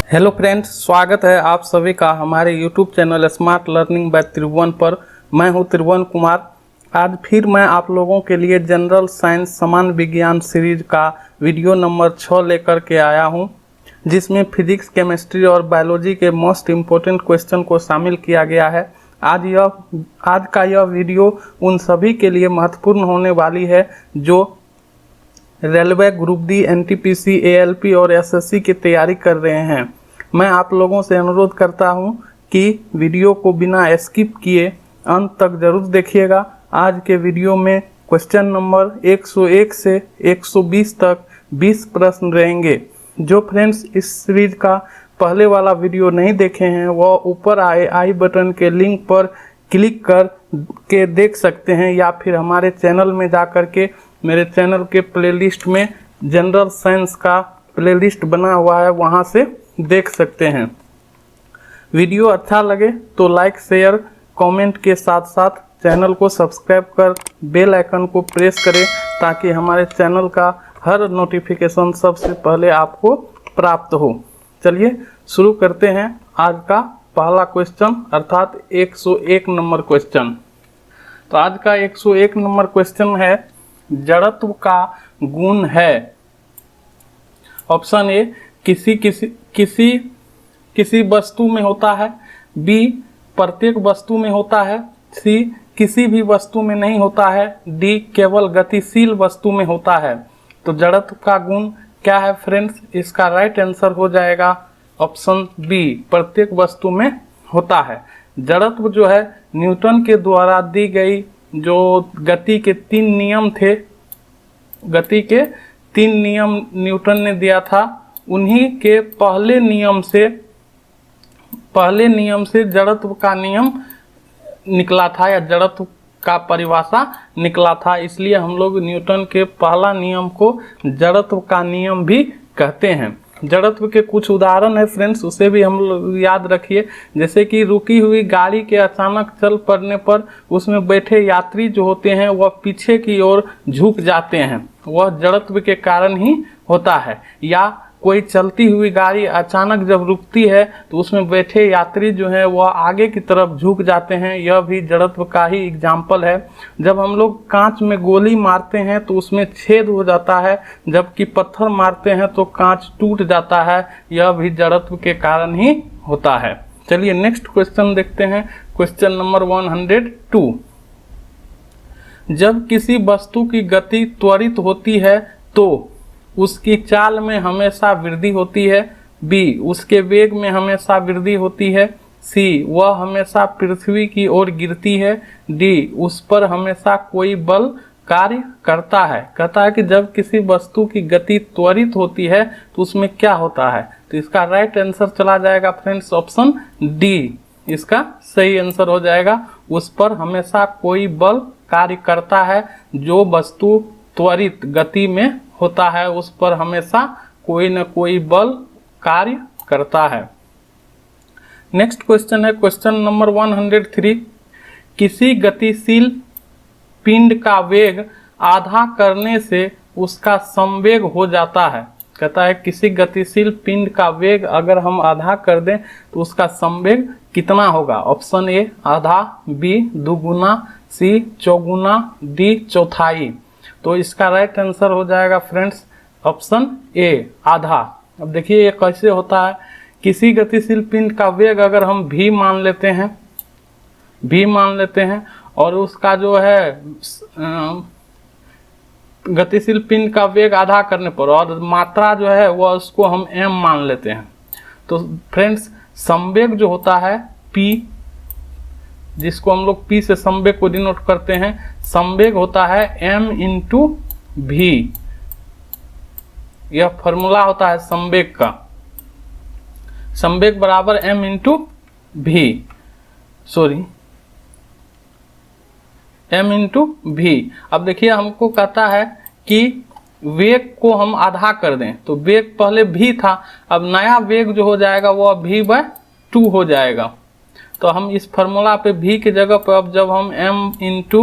Hello friends, स्वागत है आप सभी का हमारे YouTube channel smart learning by Tribhuvan पर। मैं हूं त्रिभुवन कुमार। आज फिर मैं आप लोगों के लिए जनरल साइंस समान विज्ञान सीरीज का वीडियो नंबर 6 लेकर के आया हूं, जिसमें फिजिक्स, केमिस्ट्री और बायोलॉजी के मोस्ट इम्पोर्टेंट क्वेश्चन को शामिल किया गया है। आज का यह वीडियो उन सभी के लिए महत्वपूर्ण होने वाली है जो railway, group D, NTPC, ALP और एसएससी की तैयारी कर रहे हैं। मैं आप लोगों से अनुरोध करता हूं कि वीडियो को बिना स्किप किए अंत तक जरूर देखिएगा। आज के वीडियो में क्वेश्चन नंबर 101 से 120 तक 20 प्रश्न रहेंगे। जो फ्रेंड्स इस सीरीज का पहले वाला वीडियो नहीं देखे हैं वह ऊपर आए आई बटन के लिंक पर क्लिक कर के देख सकते हैं, या फिर हमारे चैनल में जा कर के मेरे चैनल के प्लेलिस्ट में जनरल साइंस का प्लेलिस्ट बना हुआ है, वहां से देख सकते हैं। वीडियो अच्छा लगे तो लाइक, शेयर, कमेंट के साथ साथ चैनल को सब्सक्राइब कर बेल आइकन को प्रेस करें ताकि हमारे चैनल का हर नोटिफिकेशन सबसे पहले आपको प्राप्त हो। चलिए शुरू करते हैं आज का पहला क्वेश्चन, अर्थात 101 नंबर क्वेश्चन। तो आज का 101 नंबर क्वेश्चन है, जड़त्व का गुण है। ऑप्शन ए किसी वस्तु में होता है, बी प्रत्येक वस्तु में होता है, सी किसी भी वस्तु में नहीं होता है, डी केवल गतिशील वस्तु में होता है। तो जड़त्व का गुण क्या है फ्रेंड्स? इसका राइट आंसर हो जाएगा ऑप्शन बी, प्रत्येक वस्तु में होता है। जड़त्व जो है न्यूटन के द्वारा दी गई जो गति के 3 नियम थे, गति के 3 नियम न्यूटन ने दिया था, उन्हीं के पहले नियम से जड़त्व का नियम निकला था, या जड़त्व का परिभाषा निकला था। इसलिए हम लोग न्यूटन के पहला नियम को जड़त्व का नियम भी कहते हैं। जड़त्व के कुछ उदाहरण है फ्रेंड्स, उसे भी हम लोग याद रखिए। जैसे कि रुकी हुई गाड़ी के अचानक चल पड़ने पर उसमें बैठे यात्री जो होते हैं वह पीछे की ओर झुक जाते हैं, वह जड़त्व के कारण ही होता है। या कोई चलती हुई गाड़ी अचानक जब रुकती है तो उसमें बैठे यात्री जो हैं वह आगे की तरफ झुक जाते हैं, यह भी जड़त्व का ही एग्जाम्पल है। जब हम लोग कांच में गोली मारते हैं तो उसमें छेद हो जाता है, जबकि पत्थर मारते हैं तो कांच टूट जाता है, यह भी जड़त्व के कारण ही होता है। चलिए नेक्स्ट क्वेश्चन देखते हैं, क्वेश्चन नंबर 102। जब किसी वस्तु की गति त्वरित होती है तो उसकी चाल में हमेशा वृद्धि होती है, बी उसके वेग में हमेशा वृद्धि होती है, सी वह हमेशा पृथ्वी की ओर गिरती है, डी उस पर हमेशा कोई बल कार्य करता है। कहता है कि जब किसी वस्तु की गति त्वरित होती है तो उसमें क्या होता है। तो इसका राइट आंसर चला जाएगा फ्रेंड्स ऑप्शन डी, इसका सही आंसर हो जाएगा। उस पर हमेशा कोई बल कार्य करता है, जो वस्तु त्वरित गति में होता है उस पर हमेशा कोई न कोई बल कार्य करता है। नेक्स्ट क्वेश्चन है क्वेश्चन नंबर 103। किसी गतिशील पिंड का वेग आधा करने से उसका समवेग हो जाता है। कहता है किसी गतिशील पिंड का वेग अगर हम आधा कर दें तो उसका समवेग कितना होगा। ऑप्शन ए आधा, बी दुगुना, सी चौगुना, डी चौथाई। तो इसका राइट आंसर हो जाएगा फ्रेंड्स ऑप्शन ए आधा। अब देखिए ये कैसे होता है। किसी गतिशील पिंड का वेग अगर हम v मान लेते हैं और उसका जो है गतिशील पिंड का वेग आधा करने पर और मात्रा जो है वह उसको हम m मान लेते हैं। तो फ्रेंड्स समवेग जो होता है p, जिसको हम लोग p से समवेग को डिनोट करते हैं, समवेग होता है m इंटू v। यह फॉर्मूला होता है समवेग का, समवेग बराबर m into v, m into v। अब देखिए हमको कहता है कि वेग को हम आधा कर दें, तो वेग पहले v था, अब नया वेग जो हो जाएगा वह v/2 हो जाएगा। तो हम इस फॉर्मूला पे v की जगह पर अब जब हम m इंटू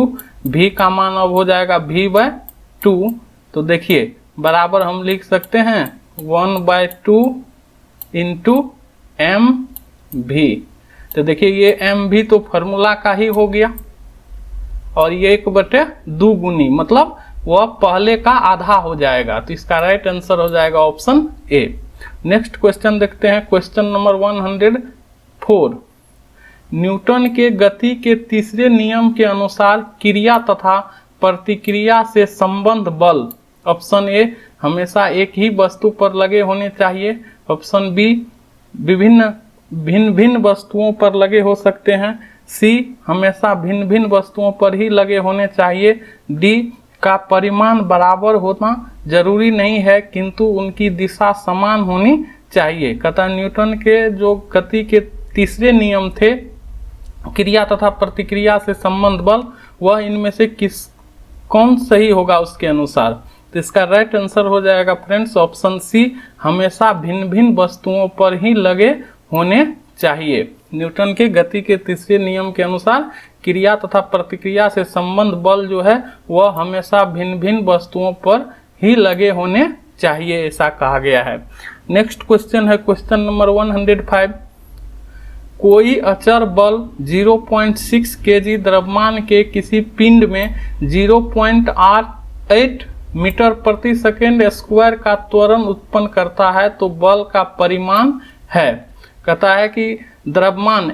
v का मान अब हो जाएगा v/2, तो देखिए बराबर हम लिख सकते हैं 1/2 इंटू एम भी। तो देखिए ये एम भी तो फॉर्मूला का ही हो गया, और ये 1/2 गुनी मतलब वह पहले का आधा हो जाएगा। तो इसका राइट आंसर हो जाएगा ऑप्शन ए। नेक्स्ट क्वेश्चन देखते हैं, क्वेश्चन नंबर 104। न्यूटन के गति के तीसरे नियम के अनुसार क्रिया तथा प्रतिक्रिया से संबंध बल। ऑप्शन ए हमेशा एक ही वस्तु पर लगे होने चाहिए। ऑप्शन बी भिन्न भिन्न वस्तुओं पर लगे हो सकते हैं। सी हमेशा भिन्न भिन्न वस्तुओं पर ही लगे होने चाहिए। डी का परिमाण बराबर होना जरूरी नहीं है किंतु उनकी दिशा समान होनी चाहिए। कहता न्यूटन के जो गति के तीसरे नियम थे, क्रिया तथा प्रतिक्रिया से संबंध बल, वह इनमें से कौन सही होगा उसके अनुसार। तो इसका राइट आंसर हो जाएगा फ्रेंड्स ऑप्शन सी, हमेशा भिन्न भिन्न वस्तुओं पर ही लगे होने चाहिए। न्यूटन के गति के तीसरे नियम के अनुसार क्रिया तथा प्रतिक्रिया से संबंध बल जो है वह हमेशा भिन्न भिन्न वस्तुओं पर ही लगे होने चाहिए, ऐसा कहा गया है। नेक्स्ट क्वेश्चन है क्वेश्चन नंबर 105। कोई अचर बल 0.6 kg द्रव्यमान के किसी पिंड में 0.8 मीटर प्रति सेकेंड स्क्वायर का त्वरण उत्पन्न करता है तो बल का परिमाण है। कहता है कि द्रव्यमान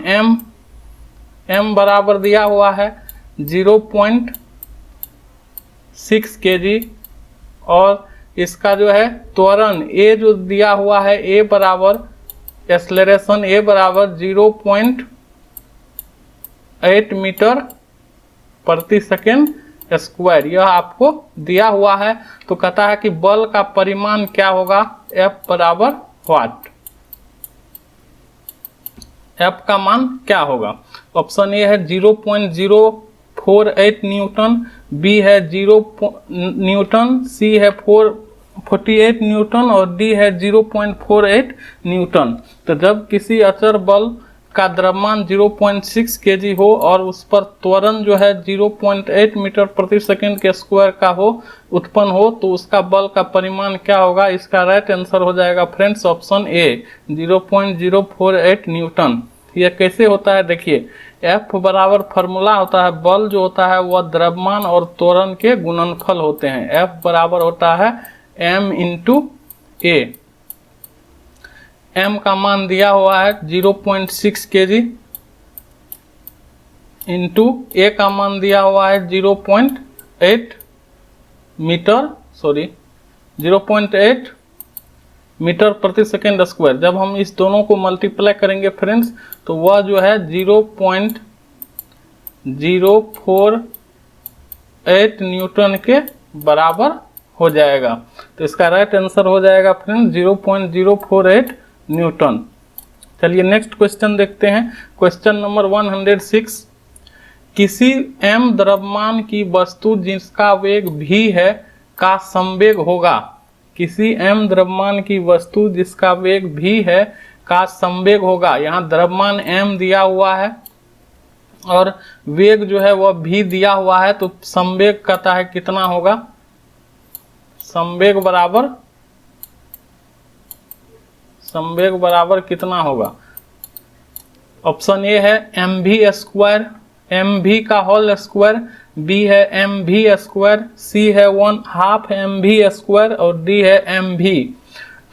m बराबर दिया हुआ है 0.6 kg और इसका जो है त्वरण a जो दिया हुआ है a बराबर एक्सेलरेशन a बराबर 0.8 मीटर प्रति सेकेंड स्क्वायर, यह आपको दिया हुआ है। तो कहता है कि बल का परिमाण क्या होगा, F बराबर व्हाट, F का मान क्या होगा। ऑप्शन ए है 0.048 न्यूटन, बी है 0 न्यूटन, सी है 48 न्यूटन और डी है 0.48 न्यूटन। तो जब किसी अचर बल का द्रव्यमान 0.6 kg हो और उस पर त्वरण जो है 0.8 मीटर प्रति सेकंड के स्क्वायर का हो उत्पन्न हो तो उसका बल का परिमाण क्या होगा। इसका राइट आंसर हो जाएगा फ्रेंड्स ऑप्शन ए 0.048 न्यूटन। यह कैसे होता है देखिए, F बराबर फार्मूला होता है, बल जो होता है वह द्रव्यमान और त्वरण के गुणनफल होते हैं। F बराबर होता है m इंटू ए। m का मान दिया हुआ है 0.6 kg इंटू a का मान दिया हुआ है 0.8 मीटर प्रति सेकेंड स्क्वायर। जब हम इस दोनों को मल्टीप्लाई करेंगे फ्रेंड्स तो वह जो है 0.048 न्यूटन के बराबर हो जाएगा। तो इसका राइट आंसर हो जाएगा फ्रेंड्स 0.048 न्यूटन। चलिए नेक्स्ट क्वेश्चन देखते हैं, क्वेश्चन नंबर 106। किसी m द्रव्यमान की वस्तु जिसका वेग v है का संवेग होगा। किसी m द्रव्यमान की वस्तु जिसका वेग v है का संवेग होगा। यहाँ द्रव्यमान m दिया हुआ है और वेग जो है वह v दिया हुआ है, तो संवेग कहता है कितना होगा। संवेग बराबर कितना होगा। ऑप्शन ए है mv स्क्वायर, mv का होल स्क्वायर, बी है mv स्क्वायर, सी है 1/2 mv स्क्वायर और डी है mv।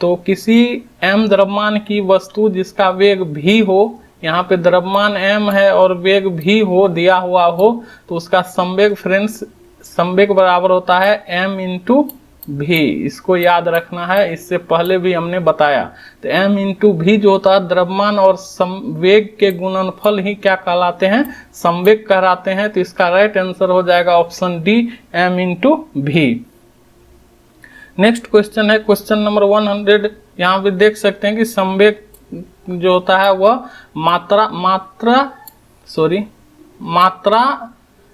तो किसी m द्रव्यमान की वस्तु जिसका वेग v हो, यहाँ पे द्रव्यमान m है और वेग v हो दिया हुआ हो, तो उसका संवेग फ्रेंड्स संवेग बराबर होता है m इंटू भी। इसको याद रखना है, इससे पहले भी हमने बताया। तो m इंटू भी जो होता है द्रव्यमान और संवेग के गुणनफल ही क्या कहलाते हैं, संवेग कहलाते हैं। तो इसका राइट आंसर हो जाएगा ऑप्शन डी m इंटू भी। नेक्स्ट क्वेश्चन है क्वेश्चन नंबर 100। यहाँ भी देख सकते हैं कि संवेग जो होता है वह मात्रा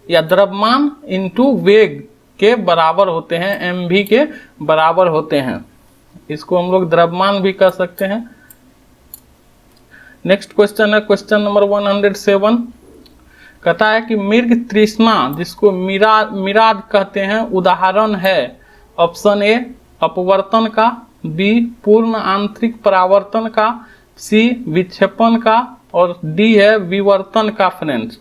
या द्रव्यमान इंटू वेग के बराबर होते हैं, mv के बराबर होते हैं। इसको हम लोग द्रव्यमान भी कह सकते हैं। नेक्स्ट क्वेश्चन है क्वेश्चन नंबर 107। कहता है कि मृग तृष्णा जिसको मिराज कहते हैं उदाहरण है। ऑप्शन ए अपवर्तन का, बी पूर्ण आंतरिक परावर्तन का, सी विक्षेपण का और डी है विवर्तन का फ्रेंड्स।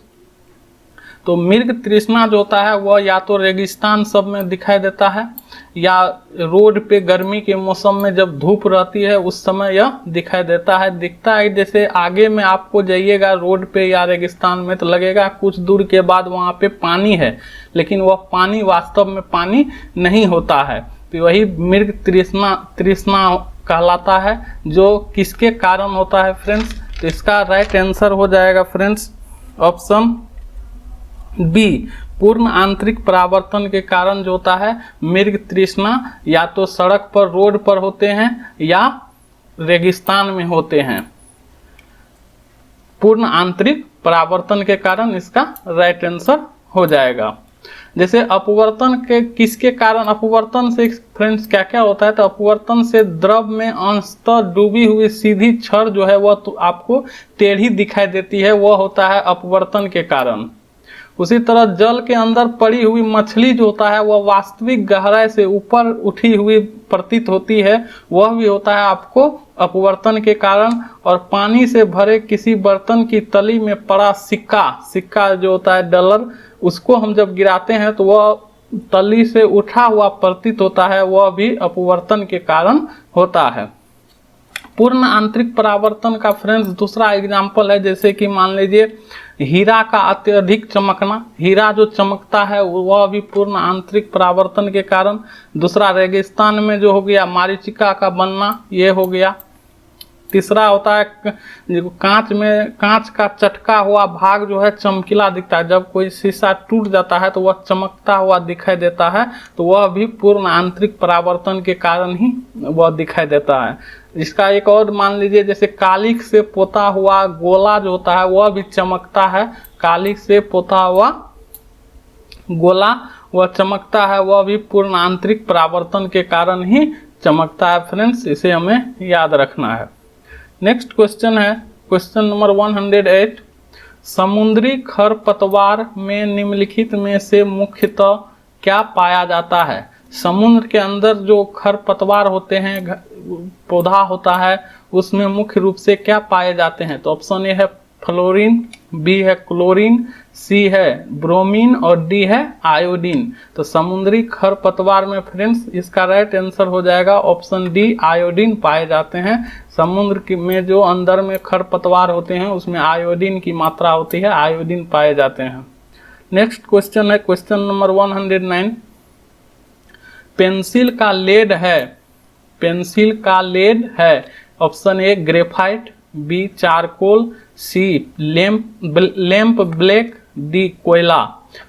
तो मृग तृष्णा जो होता है वह या तो रेगिस्तान सब में दिखाई देता है या रोड पे गर्मी के मौसम में जब धूप रहती है उस समय यह दिखाई देता है। दिखता है जैसे आगे में आपको जाइएगा रोड पे या रेगिस्तान में तो लगेगा कुछ दूर के बाद वहाँ पे पानी है, लेकिन वह पानी वास्तव में पानी नहीं होता है। तो वही मृग तृष्णा कहलाता है, जो किसके कारण होता है फ्रेंड्स। तो इसका राइट आंसर हो जाएगा फ्रेंड्स ऑप्शन बी पूर्ण आंतरिक परावर्तन के कारण जो होता है मृग तृष्णा या तो सड़क पर रोड पर होते हैं या रेगिस्तान में होते हैं। पूर्ण आंतरिक परावर्तन के कारण इसका राइट आंसर हो जाएगा। जैसे अपवर्तन के किसके कारण, अपवर्तन से फ्रेंड्स क्या क्या होता है, तो अपवर्तन से द्रव में अंशतः डूबी हुई सीधी छड़ जो है वह तो आपको टेढ़ी दिखाई देती है, वह होता है अपवर्तन के कारण। उसी तरह जल के अंदर पड़ी हुई मछली जो होता है वह वास्तविक गहराई से ऊपर उठी हुई प्रतीत होती है, वह भी होता है आपको अपवर्तन के कारण। और पानी से भरे किसी बर्तन की तली में पड़ा सिक्का जो होता है डॉलर, उसको हम जब गिराते हैं तो वह तली से उठा हुआ प्रतीत होता है, वह भी अपवर्तन के कारण होता है। पूर्ण आंतरिक परावर्तन का फ्रेंड्स दूसरा एग्जाम्पल है, जैसे कि मान लीजिए हीरा का अत्यधिक चमकना, हीरा जो चमकता है वह भी पूर्ण आंतरिक परावर्तन के कारण। दूसरा रेगिस्तान में जो हो गया मारीचिका का बनना, ये हो गया। तीसरा होता है कांच का चटका हुआ भाग जो है चमकीला दिखता है, जब कोई शीशा टूट जाता है तो वह चमकता हुआ दिखाई देता है, तो वह भी पूर्ण आंतरिक परावर्तन के कारण ही वह दिखाई देता है। इसका एक और मान लीजिए जैसे कालिख से पोता हुआ गोला जो होता है वह भी चमकता है, कालिख से पोता हुआ गोला वह चमकता है, वह भी पूर्ण आंतरिक परावर्तन के कारण ही चमकता है फ्रेंड्स, इसे हमें याद रखना है। नेक्स्ट क्वेश्चन है क्वेश्चन नंबर 108। समुद्री खरपतवार में निम्नलिखित में से मुख्यतः क्या पाया जाता है। समुद्र के अंदर जो खरपतवार होते हैं, पौधा होता है, उसमें मुख्य रूप से क्या पाए जाते हैं। तो ऑप्शन ए है फ्लोरीन, बी है क्लोरीन, सी है ब्रोमीन और डी है आयोडीन। तो समुद्री खरपतवार में फ्रेंड्स इसका राइट आंसर हो जाएगा ऑप्शन डी, आयोडीन पाए जाते हैं। समुद्र में जो अंदर में खरपतवार होते हैं उसमें आयोडीन की मात्रा होती है, आयोडीन पाए जाते हैं। नेक्स्ट क्वेश्चन है क्वेश्चन नंबर 109। पेंसिल का लेड है, पेंसिल का लेड है। Option A graphite, B charcoal, C lamp black, D कोयला।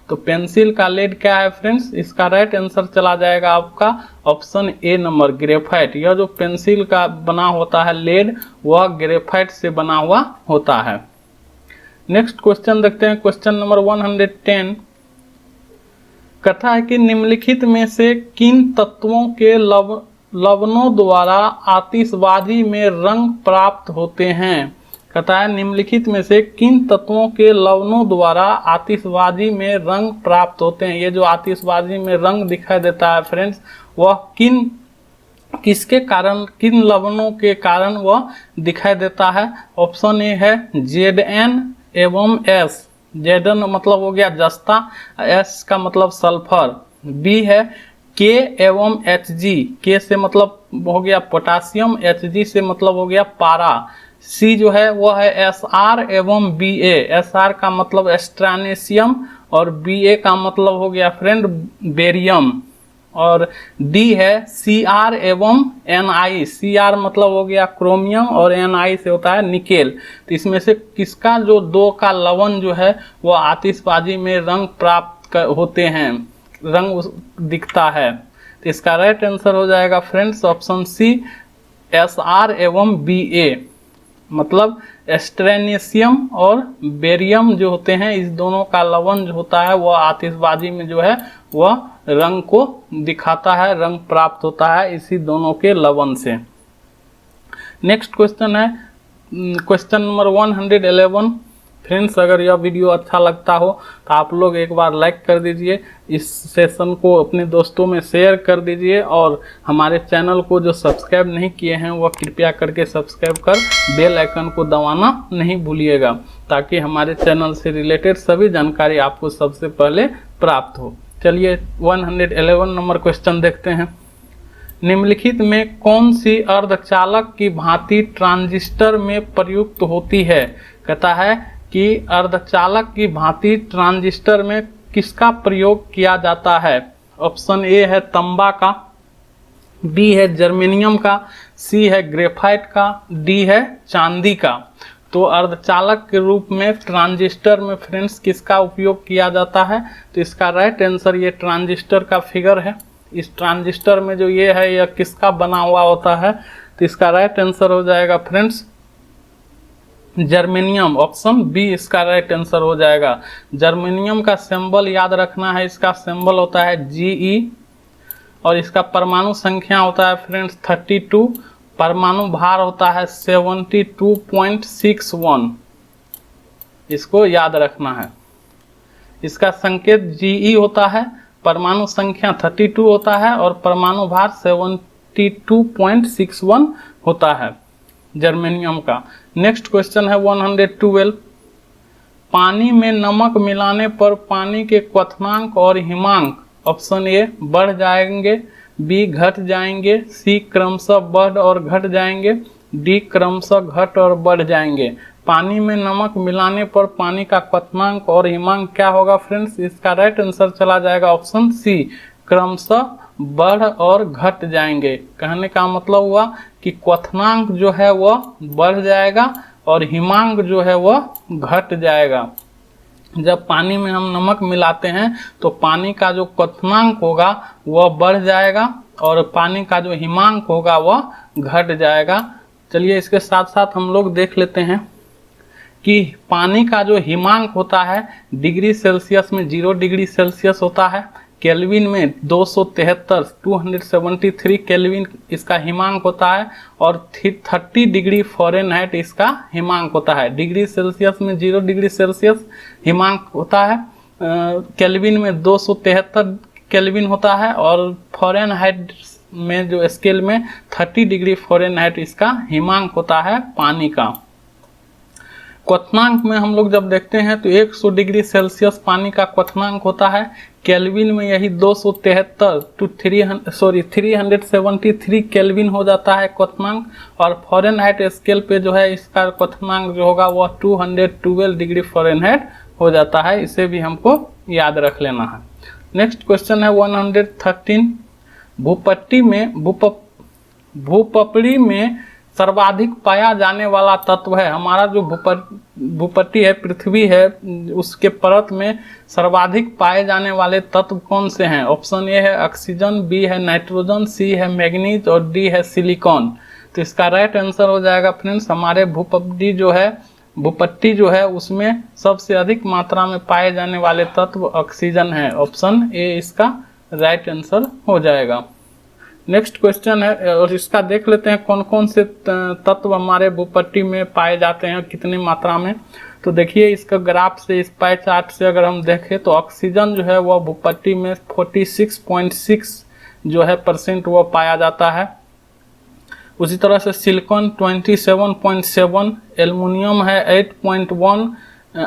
तो पेंसिल का लेड क्या है फ्रेंड्स, इसका राइट आंसर चला जाएगा आपका ऑप्शन ए नंबर ग्रेफाइट। यह जो पेंसिल का बना होता है लेड वह ग्रेफाइट से बना हुआ होता है। नेक्स्ट क्वेश्चन देखते हैं क्वेश्चन नंबर 110। कथा है कि निम्नलिखित में से किन तत्वों के लवणों द्वारा आतिशबाजी में रंग प्राप्त होते हैं। कहता है निम्नलिखित में से किन तत्वों के लवणों द्वारा आतिशबाजी में रंग प्राप्त होते हैं। ये जो आतिशबाजी में रंग दिखाई देता है फ्रेंड्स, वह किसके कारण, किन लवणों के कारण वह दिखाई देता है। ऑप्शन ए है Zn एवं S। Zn मतलब हो गया जस्ता, S का मतलब सल्फर। बी है K एवं Hg, K से मतलब हो गया पोटासियम, Hg से मतलब हो गया पारा। सी जो है वह है Sr एवं Ba। Sr का मतलब एस्ट्रानेशियम और Ba का मतलब हो गया फ्रेंड बेरियम। और डी है Cr एवं Ni। Cr मतलब हो गया क्रोमियम और Ni से होता है निकेल। तो इसमें से किसका जो दो का लवण जो है वह आतिशबाजी में रंग प्राप्त होते हैं, रंग दिखता है। तो इसका राइट आंसर हो जाएगा फ्रेंड्स ऑप्शन सी Sr एवं Ba। मतलब एस्ट्रेनेशियम और बेरियम जो होते हैं, इस दोनों का लवण जो होता है वह आतिशबाजी में जो है वह रंग को दिखाता है, रंग प्राप्त होता है इसी दोनों के लवण से। नेक्स्ट क्वेश्चन है क्वेश्चन नंबर 111। फ्रेंड्स, अगर यह वीडियो अच्छा लगता हो तो आप लोग एक बार लाइक कर दीजिए, इस सेशन को अपने दोस्तों में शेयर कर दीजिए और हमारे चैनल को जो सब्सक्राइब नहीं किए हैं वह कृपया करके सब्सक्राइब कर बेल आइकन को दबाना नहीं भूलिएगा, ताकि हमारे चैनल से रिलेटेड सभी जानकारी आपको सबसे पहले प्राप्त हो। चलिए 111 नंबर क्वेश्चन देखते हैं। निम्नलिखित में कौन सी अर्धचालक की भांति ट्रांजिस्टर में प्रयुक्त होती है? कहता है कि अर्धचालक की भांति ट्रांजिस्टर में किसका प्रयोग किया जाता है? ऑप्शन ए है तांबा का, बी है जर्मेनियम का, सी है ग्रेफाइट का, डी है चांदी का। तो अर्धचालक के रूप में ट्रांजिस्टर में फ्रेंड्स किसका उपयोग किया जाता है? तो इसका राइट आंसर ये ट्रांजिस्टर का फिगर है। इस ट्रांजिस्टर में जो ये है यह किसका बना हुआ होता है? तो इसका राइट आंसर हो जाएगा फ्रेंड्स जर्मेनियम। ऑप्शन बी इसका राइट आंसर हो जाएगा। जर्मेनियम का सिंबल याद रखना है, इसका सिंबल होता है Ge और इसका परमाणु संख्या होता है फ्रेंड्स 32, परमाणु भार होता है 72.61। इसको याद रखना है। इसका संकेत Ge होता है, परमाणु संख्या 32 होता है और परमाणु भार 72.61 होता है जर्मेनियम का। नेक्स्ट क्वेश्चन है 112। पानी में नमक मिलाने पर पानी के क्वथनांक और हिमांक ऑप्शन ए बढ़ जाएंगे, बी घट जाएंगे, सी क्रमशः बढ़ और घट जाएंगे, डी क्रमशः घट और बढ़ जाएंगे। पानी में नमक मिलाने पर पानी का क्वथनांक और हिमांक क्या होगा फ्रेंड्स? इसका राइट आंसर चला जाएगा ऑप्शन सी, क्रमशः बढ़ और घट जाएंगे। कहने का मतलब हुआ कि क्वथनांक जो है वह बढ़ जाएगा और हिमांक जो है वह घट जाएगा। जब पानी में हम नमक मिलाते हैं तो पानी का जो क्वथनांक होगा वह बढ़ जाएगा और पानी का जो हिमांक होगा वह घट जाएगा। चलिए इसके साथ साथ हम लोग देख लेते हैं कि पानी का जो हिमांक होता है डिग्री सेल्सियस में 0 डिग्री सेल्सियस होता है, केल्विन में 273 केल्विन इसका हिमांक होता है और 30 डिग्री फ़ारेनहाइट इसका हिमांक होता है। डिग्री सेल्सियस में 0 डिग्री सेल्सियस हिमांक होता है, केल्विन में 273 केल्विन होता है और फ़ारेनहाइट में जो स्केल में 30 डिग्री फ़ारेनहाइट इसका हिमांक होता है पानी का। क्वथनांक में हम लोग जब देखते हैं तो 100 डिग्री सेल्सियस पानी का क्वथनांक होता है, केल्विन में यही 373 केल्विन हो जाता है क्वथनांक और फ़ारेनहाइट स्केल पे जो है इसका क्वथनांक जो होगा वह 212 डिग्री फ़ारेनहाइट हो जाता है। इसे भी हमको याद रख लेना है। नेक्स्ट क्वेश्चन है 113। भूपपड़ी में सर्वाधिक पाया जाने वाला तत्व है। हमारा जो भूपट्टी है, पृथ्वी है, उसके परत में सर्वाधिक पाए जाने वाले तत्व कौन से हैं? ऑप्शन ए है ऑक्सीजन, बी है नाइट्रोजन, सी है मैग्नीज और डी है सिलिकॉन। तो इसका राइट आंसर हो जाएगा फ्रेंड्स हमारे भूपट्टी जो है उसमें सबसे अधिक मात्रा में पाए जाने वाले तत्व ऑक्सीजन है। ऑप्शन ए इसका राइट आंसर हो जाएगा। नेक्स्ट क्वेश्चन है और इसका देख लेते हैं कौन कौन से तत्व हमारे भूपट्टी में पाए जाते हैं, कितनी मात्रा में। तो देखिए इसका ग्राफ से, इस पाई चार्ट से अगर हम देखें तो ऑक्सीजन जो है वह भूपट्टी में 46.6 जो है % वह पाया जाता है। उसी तरह से सिलिकॉन 27.7, एल्युमिनियम है 8.1,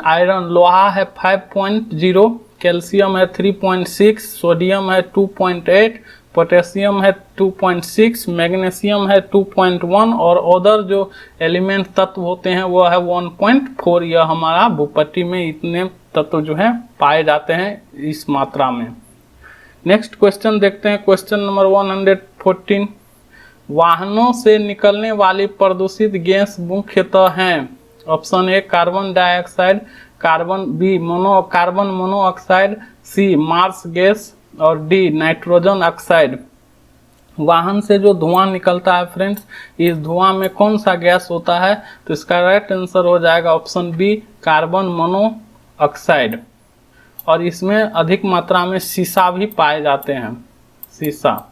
आयरन लोहा है 5.0, कैल्शियम है 3.6, सोडियम है 2.8, पोटेशियम है 2.6, मैग्नीशियम है 2.1 और अदर जो एलिमेंट तत्व होते हैं वो है 1.4। यह हमारा भूपट्टी में इतने तत्व जो है पाए जाते हैं इस मात्रा में। नेक्स्ट क्वेश्चन देखते हैं, क्वेश्चन नंबर 114। वाहनों से निकलने वाली प्रदूषित गैस मुख्यतः हैं। Option A carbon dioxide, carbon monoxide, C marsh gas और डी नाइट्रोजन ऑक्साइड। वाहन से जो धुआं निकलता है फ्रेंड्स, इस धुआं में कौन सा गैस होता है? तो इसका राइट आंसर हो जाएगा ऑप्शन बी कार्बन मोनोऑक्साइड। और इसमें अधिक मात्रा में सीसा भी पाए जाते हैं, सीसा।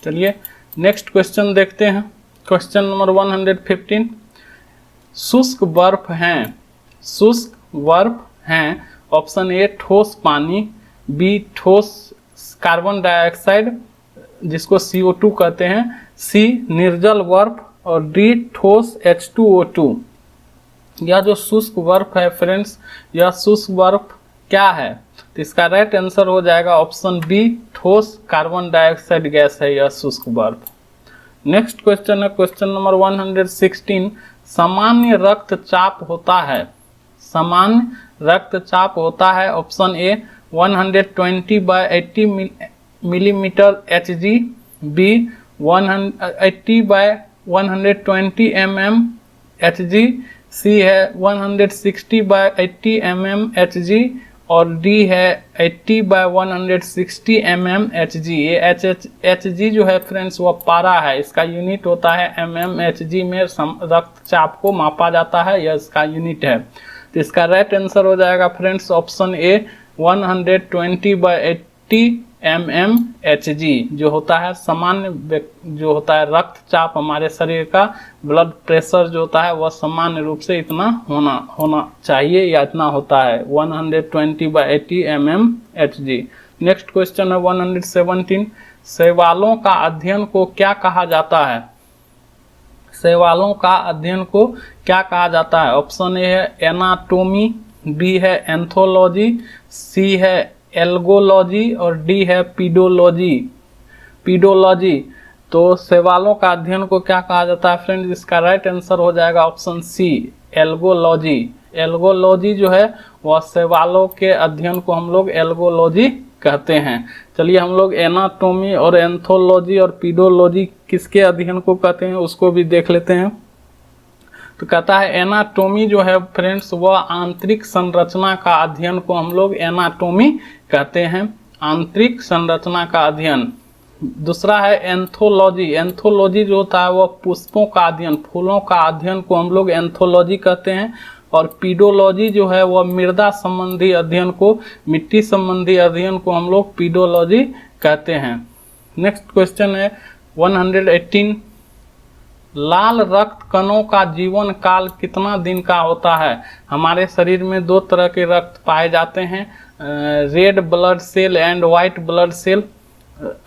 चलिए नेक्स्ट क्वेश्चन देखते हैं, क्वेश्चन नंबर 115। शुष्क बर्फ हैं, शुष्क बर्फ हैं। ऑप्शन ए ठोस पानी, बी ठोस कार्बन डाइऑक्साइड जिसको CO2 कहते हैं, सी निर्जल बर्फ और डी ठोस H2O2। यह जो शुष्क बर्फ है फ्रेंड्स, यह शुष्क बर्फ क्या है? तो इसका राइट आंसर हो जाएगा ऑप्शन बी ठोस कार्बन डाइऑक्साइड गैस है यह शुष्क बर्फ। नेक्स्ट क्वेश्चन है क्वेश्चन नंबर 116। सामान्य रक्तचाप होता है, सामान्य रक्तचाप होता है। Option A 120/80 millimetre Hg, B 180/120 mm Hg, C है 160/80 mm Hg और डी है 80/160 mm Hg। ये Hg जो है फ्रेंड्स वह पारा है, इसका यूनिट होता है mm Hg में रक्तचाप को मापा जाता है, यह इसका यूनिट है। तो इसका राइट आंसर हो जाएगा friends option A 120/80 mm Hg जो होता है सामान्य, जो होता है रक्तचाप हमारे शरीर का, ब्लड प्रेशर जो होता है वह सामान्य रूप से इतना होना चाहिए या इतना होता है 120/80 mm Hg। नेक्स्ट क्वेश्चन है 117। शैवालों का अध्ययन को क्या कहा जाता है? शैवालों का अध्ययन को क्या कहा जाता है? ऑप्शन ए है एनाटोमी, बी है एंथोलॉजी, सी है एल्गोलॉजी और डी है पीडोलॉजी। पीडोलॉजी। तो शैवालों का अध्ययन को क्या कहा जाता है फ्रेंड्स? इसका राइट आंसर हो जाएगा ऑप्शन सी एल्गोलॉजी। एल्गोलॉजी जो है वह शैवालों के अध्ययन को हम लोग एल्गोलॉजी कहते हैं। चलिए हम लोग एनाटोमी और एंथोलॉजी और पीडोलॉजी किसके अध्ययन को कहते हैं उसको भी देख लेते हैं। तो कहता है एनाटोमी जो है फ्रेंड्स वह आंतरिक संरचना का अध्ययन को हम लोग एनाटोमी कहते हैं, आंतरिक संरचना का अध्ययन। दूसरा है एंथोलॉजी। एंथोलॉजी जो होता है वह पुष्पों का अध्ययन, फूलों का अध्ययन को हम लोग एंथोलॉजी कहते हैं। और पीडोलॉजी जो है वह मृदा संबंधी अध्ययन को, मिट्टी संबंधी अध्ययन को हम लोग पीडोलॉजी कहते हैं। नेक्स्ट क्वेश्चन है 118। लाल रक्त कणों का जीवन काल कितना दिन का होता है? हमारे शरीर में दो तरह के रक्त पाए जाते हैं, red blood cell and white blood cell,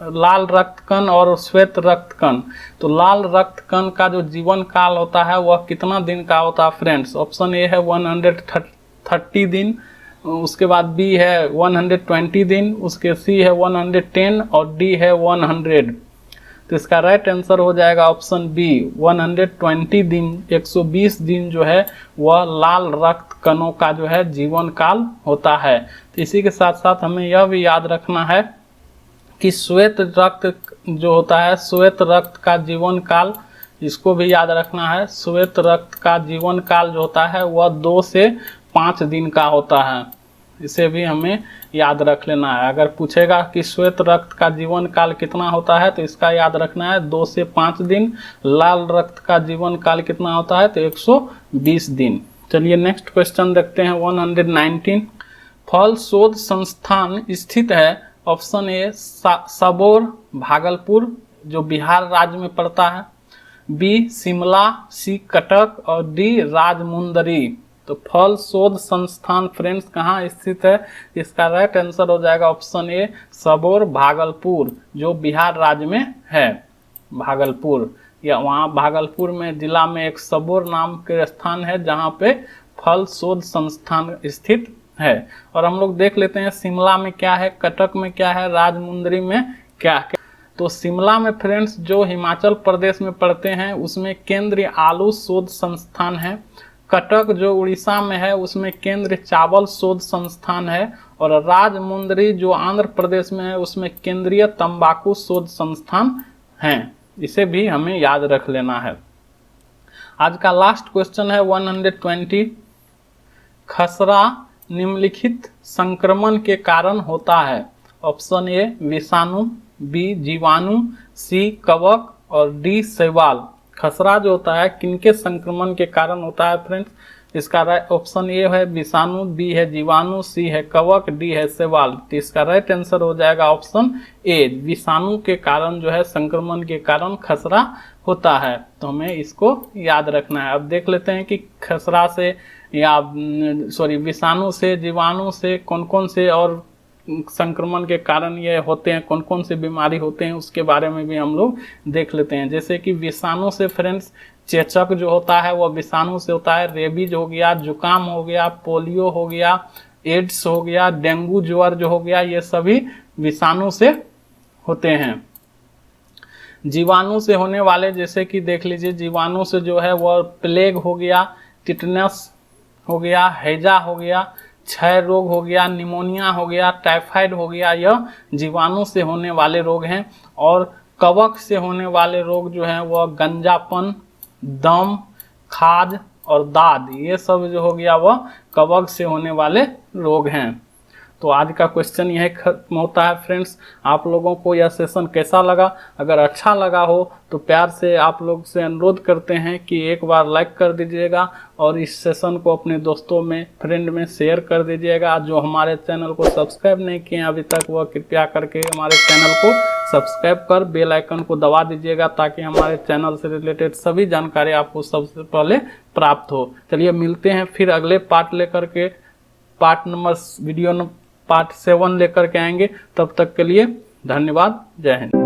लाल रक्त कण और श्वेत रक्त कण। तो लाल रक्त कण का जो जीवन काल होता है वह कितना दिन का होता है फ्रेंड्स? ऑप्शन ए है 130 दिन, उसके बाद बी है 120 दिन, उसके सी है 110 और डी है 100। तो इसका राइट आंसर हो जाएगा ऑप्शन बी 120 दिन, 120 दिन जो है वह लाल रक्त कणों का जो है जीवन काल होता है। तो इसी के साथ साथ हमें यह भी याद रखना है कि श्वेत रक्त जो होता है, श्वेत रक्त का जीवन काल, इसको भी याद रखना है। श्वेत रक्त का जीवन काल जो होता है वह 2 से 5 दिन का होता है, इसे भी हमें याद रख लेना है। अगर पूछेगा कि श्वेत रक्त का जीवन काल कितना होता है तो इसका याद रखना है 2 से 5 दिन। लाल रक्त का जीवन काल कितना होता है तो 120 दिन। चलिए नेक्स्ट क्वेश्चन देखते हैं 119। फल शोध संस्थान स्थित है। ऑप्शन ए सबौर भागलपुर जो बिहार राज्य में पड़ता है, बी शिमला, सी कटक और डी राजमुंदरी। तो फल शोध संस्थान फ्रेंड्स कहाँ स्थित है? इसका राइट आंसर हो जाएगा ऑप्शन ए सबौर भागलपुर जो बिहार राज्य में है। भागलपुर या वहाँ भागलपुर में जिला में एक सबौर नाम के स्थान है जहाँ पे फल शोध संस्थान स्थित है। और हम लोग देख लेते हैं शिमला में क्या है, कटक में क्या है, राजमुंदरी में क्या है। तो शिमला में फ्रेंड्स जो हिमाचल प्रदेश में पड़ते हैं उसमें केंद्रीय आलू शोध संस्थान है। कटक जो उड़ीसा में है उसमें केंद्रीय चावल शोध संस्थान है। और राजमुंदरी जो आंध्र प्रदेश में है उसमें केंद्रीय तंबाकू शोध संस्थान है। इसे भी हमें याद रख लेना है। आज का लास्ट क्वेश्चन है 120। खसरा निम्नलिखित संक्रमण के कारण होता है। ऑप्शन ए विषाणु, बी जीवाणु, सी कवक और डी शैवाल। खसरा जो होता है किनके संक्रमण के कारण होता है फ्रेंड्स? इसका ऑप्शन ए है विषाणु, बी है जीवाणु, सी है कवक, डी है शैवाल। तो इसका राइट आंसर हो जाएगा ऑप्शन ए, विषाणु के कारण जो है संक्रमण के कारण खसरा होता है। तो हमें इसको याद रखना है। अब देख लेते हैं कि खसरा से या विषाणु से, जीवाणु से कौन कौन से और संक्रमण के कारण ये होते हैं, कौन कौन से बीमारी होते हैं, उसके बारे में भी हम लोग देख लेते हैं। जैसे कि विषाणु से फ्रेंड्स चेचक जो होता है वो विषाणु से होता है, रेबीज हो गया, जुकाम हो गया, पोलियो हो गया, एड्स हो गया, डेंगू ज्वर जो हो गया, ये सभी विषाणु से होते हैं। जीवाणु से होने वाले जैसे कि देख लीजिए, जीवाणु से जो है वो प्लेग हो गया, टिटनस हो गया, हैजा हो गया, क्षय रोग हो गया, निमोनिया हो गया, टाइफाइड हो गया, यह जीवाणु से होने वाले रोग हैं। और कवक से होने वाले रोग जो हैं वह गंजापन, दम, खाज और दाद, ये सब जो हो गया वह कवक से होने वाले रोग हैं। तो आज का क्वेश्चन यह खत्म होता है फ्रेंड्स। आप लोगों को यह सेशन कैसा लगा? अगर अच्छा लगा हो तो प्यार से आप लोग से अनुरोध करते हैं कि एक बार लाइक कर दीजिएगा और इस सेशन को अपने दोस्तों में, फ्रेंड में शेयर कर दीजिएगा। जो हमारे चैनल को सब्सक्राइब नहीं किए अभी तक, वह कृपया करके हमारे चैनल को सब्सक्राइब कर बेल आइकन को दबा दीजिएगा, ताकि हमारे चैनल से रिलेटेड सभी जानकारी आपको सबसे पहले प्राप्त हो। चलिए मिलते हैं फिर अगले पार्ट लेकर के, पार्ट 7 लेकर के आएंगे। तब तक के लिए धन्यवाद, जय हिंद।